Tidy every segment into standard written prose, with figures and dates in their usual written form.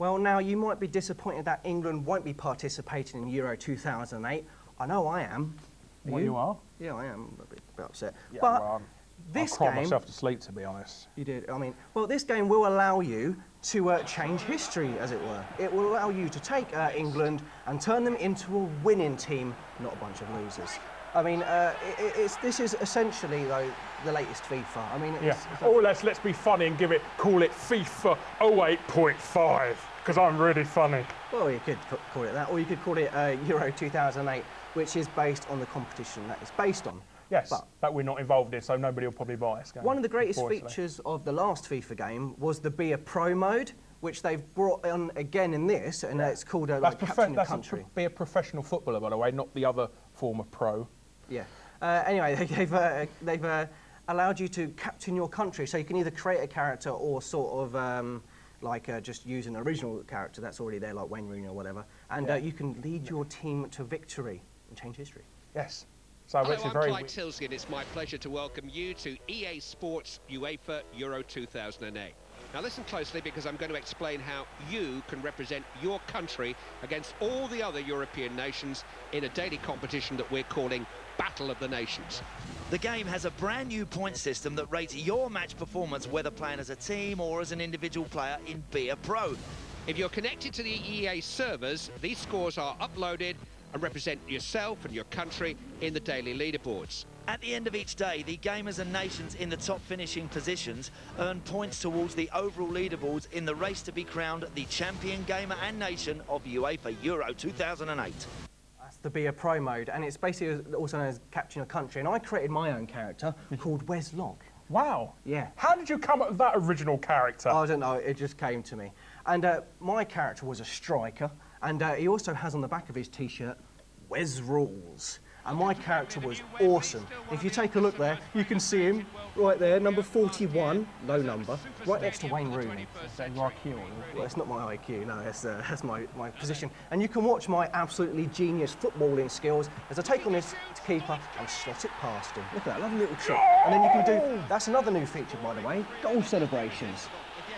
Well, now, you might be disappointed that England won't be participating in Euro 2008. I know I am. You are? Yeah, I am a bit upset. Yeah, but well, this I cried game... myself to sleep, to be honest. You did. I mean, well, this game will allow you to change history, as it were. It will allow you to take England and turn them into a winning team, not a bunch of losers. I mean, this is essentially, though, the latest FIFA. I mean, it's let's be funny and call it FIFA 08.5, because I'm really funny. Well, you could call it that, or you could call it Euro 2008, which is based on the competition that it's based on. Yes, but we're not involved in, so nobody will probably buy this game. One of the greatest features of the last FIFA game was the Be a Pro mode, which they've brought on again in this, and it's called like Captain the Country. Be a professional footballer, by the way, not the other form of pro. Yeah. Anyway, they've allowed you to captain your country, so you can either create a character or sort of just use an original character that's already there, like Wayne Rooney or whatever, and you can lead your team to victory and change history. Yes. So hello, I'm Clyde Tilsley, and it's my pleasure to welcome you to EA Sports UEFA Euro 2008. Now listen closely, because I'm going to explain how you can represent your country against all the other European nations in a daily competition that we're calling Battle of the Nations. The game has a brand new point system that rates your match performance, whether playing as a team or as an individual player in Be a Pro. If you're connected to the EA servers, these scores are uploaded and represent yourself and your country in the daily leaderboards. At the end of each day, the gamers and nations in the top finishing positions earn points towards the overall leaderboards in the race to be crowned the champion gamer and nation of UEFA Euro 2008. That's the Be a Pro mode, and it's basically also known as Captain Your Country, and I created my own character called Wes Locke. Wow. Yeah. How did you come up with that original character? I don't know, it just came to me. And my character was a striker, and he also has on the back of his T-shirt, Wes Rules. And my character was awesome. If you take a look there, you can see him right there, number 41, low number, right next to Wayne Rooney. Is that your IQ? Well, it's not my IQ, no, that's my position. And you can watch my absolutely genius footballing skills as I take on this keeper and slot it past him. Look at that, lovely little trick. And then you can do, that's another new feature, by the way, goal celebrations.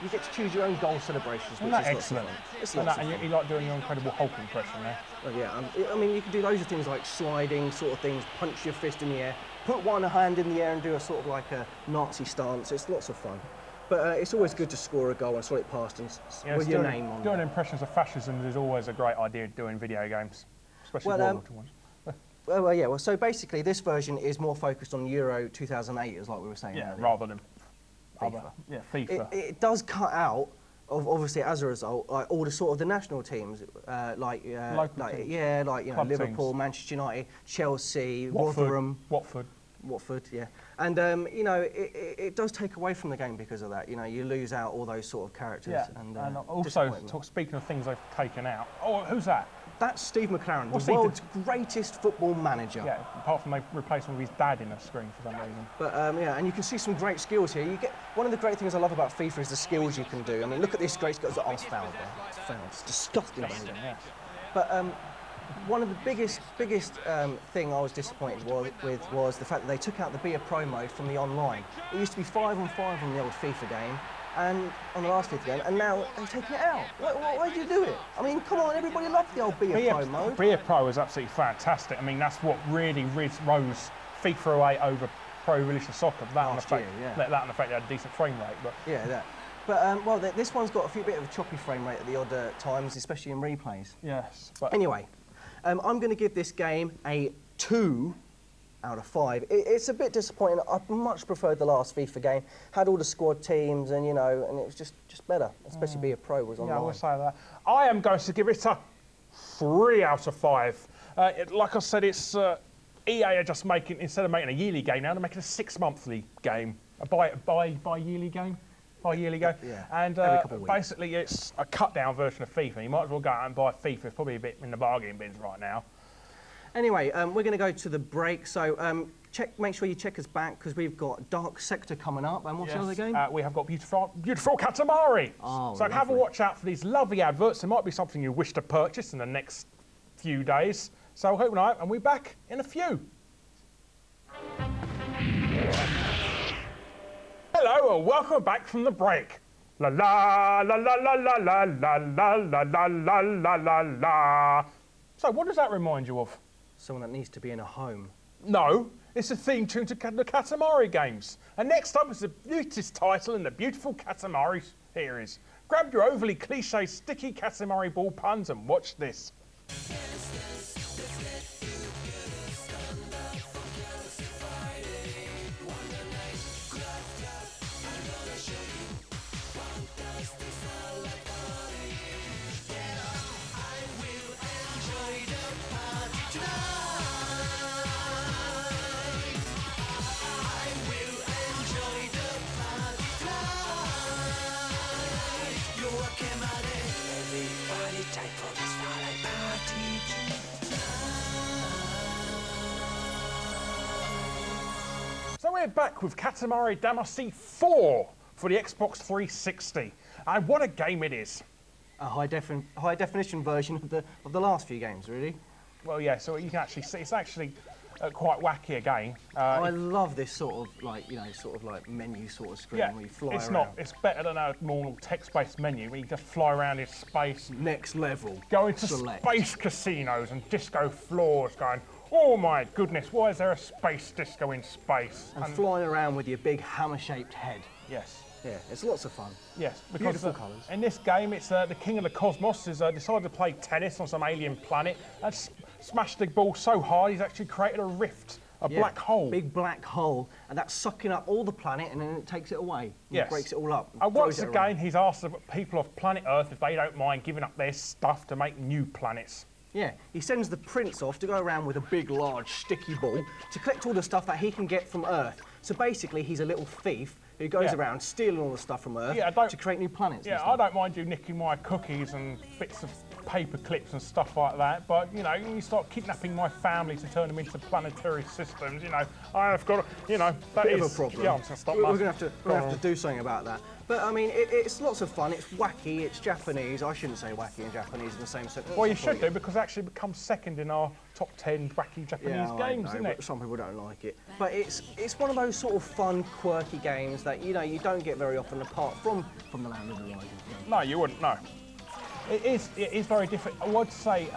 You get to choose your own goal celebrations, which is excellent. It's and you like doing your Incredible Hulk impression there. Well, yeah, I mean, you can do loads of things like sliding sort of things, punch your fist in the air, put one hand in the air and do a sort of like a Nazi stance. It's lots of fun. But it's always good to score a goal and slot it past and with your name on it. Doing impressions of fascism is always a great idea doing video games, especially World War ones. Well, so basically this version is more focused on Euro 2008, as like we were saying earlier. Rather than FIFA. FIFA. It does cut out, obviously as a result, like all the sort of the national teams, like Liverpool, teams. Manchester United, Chelsea, Watford. Rotherham, Watford, yeah. And you know, it does take away from the game because of that. You know, you lose out all those sort of characters. Yeah. And also, speaking of things they've taken out. Oh, who's that? That's Steve McLaren, the world's greatest football manager. Yeah, apart from they replaced him with his dad in a screen for some reason. But yeah, and you can see some great skills here. You get one of the great things I love about FIFA is the skills you can do. I mean, look at this great skills. Oh, it's fouled there. It's fouled. It's disgusting. Yeah. But one of the biggest thing I was disappointed with was the fact that they took out the Be a Pro mode from the online. It used to be 5-on-5 on the old FIFA game, and on the last FIFA game, and now they've taken it out. Why did you do it? I mean, come on, everybody loved the old Be a Pro mode. Be a Pro was absolutely fantastic. I mean, that's what really rose FIFA 08 over Pro Evolution Soccer. That and the fact they had a decent frame rate. But yeah, that. But well, this one's got a bit of a choppy frame rate at the odd times, especially in replays. Yes. But anyway, I'm going to give this game a 2 out of 5. It's a bit disappointing. I much preferred the last FIFA game. Had all the squad teams, and you know, and it was just better. Especially Be a Pro was online. Yeah, I will say that. I am going to give it a 3 out of 5. Like I said, it's EA are just making, instead of making a yearly game now, they're making a 6-monthly game, a bi-yearly game. Yeah. And basically it's a cut-down version of FIFA. You might as well go out and buy FIFA. It's probably a bit in the bargain bins right now. Anyway, we're going to go to the break, so make sure you check us back, because we've got Dark Sector coming up, and what's the other game? We have got Beautiful Katamari. Oh, so have a watch out for these lovely adverts. There might be something you wish to purchase in the next few days. So hope night, and we're back in a few. Hello, and welcome back from the break. La la la la la la la la la la la la la la la. So what does that remind you of? Someone that needs to be in a home. No, it's a theme tune to the Katamari games. And next up is the beautiest title in the beautiful Katamari series. Grab your overly cliche sticky Katamari ball puns and watch this. So we're back with Katamari Damacy 4 for the Xbox 360. And what a game it is. A high definition version of the last few games, really. Well, yeah, so you can actually see, it's actually quite wacky again. I love this sort of like, menu sort of screen where you fly around. It's better than a normal text-based menu where you just fly around in space. Next level. Go into space casinos and disco floors going, oh my goodness, why is there a space disco in space? And flying around with your big hammer-shaped head. Yes. Yeah, it's lots of fun. Yes, because beautiful colours. In this game, it's the King of the Cosmos has decided to play tennis on some alien planet and smashed the ball so hard he's actually created a rift, a black hole. Big black hole, and that's sucking up all the planet, and then it takes it away. Yes. It breaks it all up. And once again, he's asked the people of planet Earth if they don't mind giving up their stuff to make new planets. Yeah, he sends the prince off to go around with a big, large, sticky ball to collect all the stuff that he can get from Earth. So basically, he's a little thief who goes around stealing all the stuff from Earth to create new planets. Yeah, I don't mind you nicking my cookies and bits of paper clips and stuff like that, but, you know, you start kidnapping my family to turn them into planetary systems, you know, I've got to, you know, that Bit is... of a problem. Yeah, I'm going to stop. We're going to have to do something about that. But, I mean, it's lots of fun. It's wacky. It's Japanese. I shouldn't say wacky and Japanese in the same sentence. Well, you should do, because it actually becomes second in our top 10 wacky Japanese games, isn't it? Some people don't like it. But it's one of those sort of fun, quirky games that, you know, you don't get very often apart from the Land of the Rising. No, you wouldn't, no. It is very different. I would say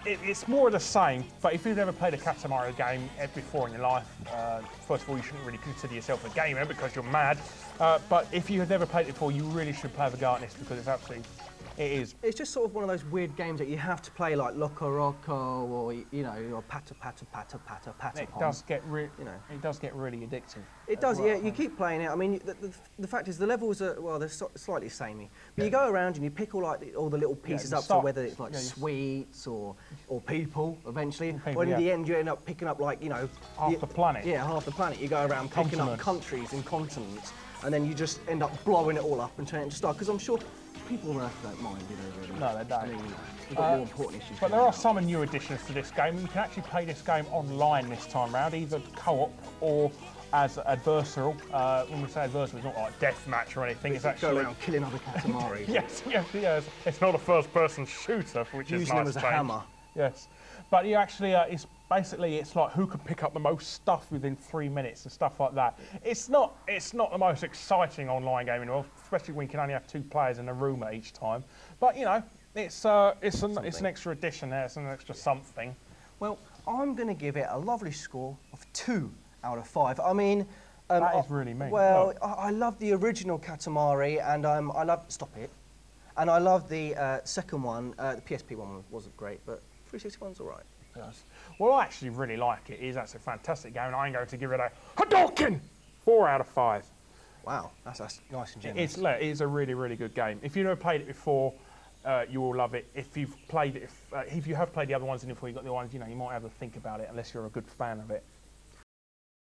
it's more of the same, but if you've never played a Katamari game before in your life, first of all, you shouldn't really consider yourself a gamer because you're mad. But if you have never played it before, you really should play the at this because it's absolutely... It is. It's just sort of one of those weird games that you have to play, like Loco Roco or, you know, or Patter Patter Patter Patter Patter. It does get it does get really addictive. It does, yeah. You keep playing it. I mean, the fact is, the levels are, well, they're slightly samey. But you go around and you pick all the little pieces up, so whether it's like sweets or people eventually, or in the end you end up picking up, like, you know, half the planet. Yeah, half the planet. You go around picking up countries and continents, and then you just end up blowing it all up and turning it into stuff. Because I'm sure people on Earth don't mind, do they, really? No, they don't. I mean, we've got more important issues. But there are some new additions to this game. You can actually play this game online this time round, either co-op or as adversarial. When we say adversarial, it's not like deathmatch or anything. It's actually go around killing other Katamari. yes. It's not a first-person shooter, which is nice. Using them as a hammer. Yes, but you actually it's like who can pick up the most stuff within 3 minutes and stuff like that. It's not the most exciting online game in the world, especially when you can only have 2 players in a room at each time. But you know, it's an extra addition there. It's an extra something. Well, I'm going to give it a lovely score of 2 out of 5. I mean, that is really mean. Well, I love the original Katamari, and I love and I love the second one. The PSP one wasn't great, but 361's all right. Yes. Well, I actually really like it. It is actually a fantastic game, and I'm going to give it a Hadouken! 4 out of 5. Wow, that's nice and generous. It is a really, really good game. If you've never played it before, you will love it. If you've played it, if you have played the other ones, and if you've got the ones, you know, you might have to think about it, unless you're a good fan of it.